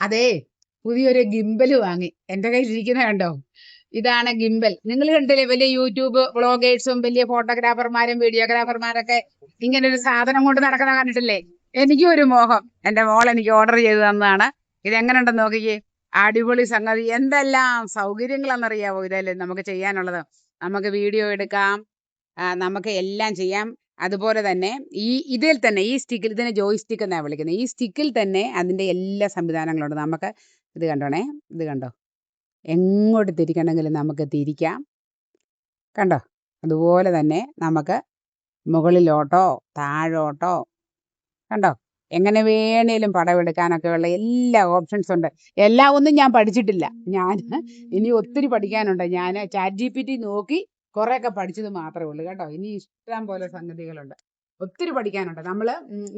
അതെ, പുതിയൊരു ഗിംബൽ വാങ്ങി. എന്റെ കയ്യിലിരിക്കുന്ന കണ്ടോ? ഇതാണ് ഗിംബൽ. നിങ്ങൾ കണ്ടില്ലേ വലിയ യൂട്യൂബ് വ്ളോഗേഴ്സും വലിയ ഫോട്ടോഗ്രാഫർമാരും വീഡിയോഗ്രാഫർമാരൊക്കെ ഇങ്ങനെ ഒരു സാധനം കൊണ്ട് നടക്കുന്ന കണ്ടിട്ടില്ലേ? എനിക്കും ഒരു മോഹം. എന്റെ മോൾ എനിക്ക് ഓർഡർ ചെയ്ത് തന്നതാണ്. ഇതെങ്ങനെയുണ്ടെന്ന് നോക്കിക്കേ. അടിപൊളി സംഗതി. എന്തെല്ലാം സൗകര്യങ്ങളാണെന്നറിയാവോ ഇതല്ലേ നമുക്ക് ചെയ്യാനുള്ളത്. നമുക്ക് വീഡിയോ എടുക്കാം, നമുക്ക് എല്ലാം ചെയ്യാം. അതുപോലെ തന്നെ ഇതിൽ തന്നെ ഈ സ്റ്റിക്കിൽ, ഇതിനെ ജോയ് സ്റ്റിക്ക് എന്നാണ് വിളിക്കുന്നത്. ഈ സ്റ്റിക്കിൽ തന്നെ അതിൻ്റെ എല്ലാ സംവിധാനങ്ങളുണ്ട്. നമുക്ക് ഇത് കണ്ടോണേ, ഇത് കണ്ടോ, എങ്ങോട്ട് തിരിക്കണമെങ്കിലും നമുക്ക് തിരിക്കാം. കണ്ടോ? അതുപോലെ തന്നെ നമുക്ക് മുകളിലോട്ടോ താഴോട്ടോ, കണ്ടോ, എങ്ങനെ വേണേലും പടമെടുക്കാനൊക്കെ ഉള്ള എല്ലാ ഓപ്ഷൻസ് ഉണ്ട്. എല്ലാം ഒന്നും ഞാൻ പഠിച്ചിട്ടില്ല. ഞാൻ ഇനി ഒത്തിരി പഠിക്കാനുണ്ട്. ഞാൻ ചാറ്റ് GPT നോക്കി കുറേയൊക്കെ പഠിച്ചത് മാത്രമേ ഉള്ളൂ കേട്ടോ. ഇനി ഇഷ്ടം പോലെ സംഗതികളുണ്ട്, ഒത്തിരി പഠിക്കാനുണ്ട്. നമ്മൾ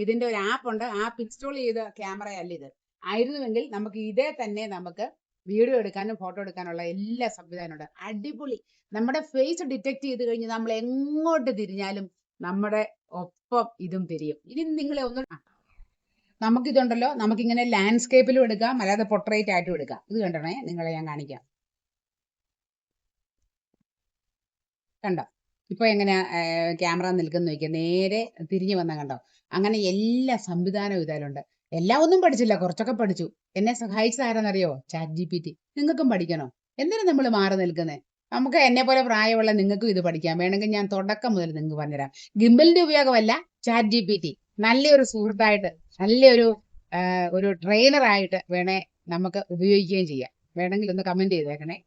ഇതിൻ്റെ ഒരു ആപ്പ് ഉണ്ട്. ആപ്പ് ഇൻസ്റ്റാൾ ചെയ്ത ക്യാമറയല്ല ഇത്. ആയിരുന്നുവെങ്കിൽ നമുക്ക് ഇതേ തന്നെ നമുക്ക് വീഡിയോ എടുക്കാനും ഫോട്ടോ എടുക്കാനുള്ള എല്ലാ സംവിധാനമുണ്ട്. അടിപൊളി. നമ്മുടെ ഫേസ് ഡിറ്റക്ട് ചെയ്ത് കഴിഞ്ഞ് നമ്മൾ എങ്ങോട്ട് തിരിഞ്ഞാലും നമ്മുടെ ഒപ്പം ഇതും തിരിയും. ഇനി നിങ്ങളെ ഒന്ന് നമുക്കിതുണ്ടല്ലോ, നമുക്കിങ്ങനെ ലാൻഡ്സ്കേപ്പിലും എടുക്കാം, അല്ലാതെ പൊർട്രേറ്റ് ആയിട്ടും എടുക്കാം. ഇത് കണ്ടോണേ, നിങ്ങളെ ഞാൻ കാണിക്കാം. കണ്ടോ ഇപ്പൊ എങ്ങനെ ക്യാമറ നിൽക്കുന്ന നോക്കിയാൽ നേരെ തിരിഞ്ഞു വന്ന കണ്ടോ. അങ്ങനെ എല്ലാ സംവിധാനവും ഇതിലുണ്ട്. എല്ലാം ഒന്നും പഠിച്ചില്ല, കുറച്ചൊക്കെ പഠിച്ചു. എന്നെ സഹായിച്ചത് ആരെന്നറിയോ? Chat GPT. നിങ്ങൾക്കും പഠിക്കണോ? എന്തിനാ നമ്മൾ മാറി നിൽക്കുന്നത്? നമുക്ക് എന്നെ പോലെ പ്രായമുള്ള നിങ്ങൾക്കും ഇത് പഠിക്കാം. വേണമെങ്കിൽ ഞാൻ തുടക്കം മുതൽ നിങ്ങൾക്ക് പറഞ്ഞുതരാം. ഗിംബലിന്റെ ഉപയോഗമല്ല, ചാറ്റ് GPT നല്ലൊരു സുഹൃത്തായിട്ട്, നല്ലൊരു ഒരു ട്രെയിനർ ആയിട്ട് വേണേ നമുക്ക് ഉപയോഗിക്കുകയും ചെയ്യാം. വേണമെങ്കിൽ ഒന്ന് കമന്റ് ചെയ്തേക്കണേ.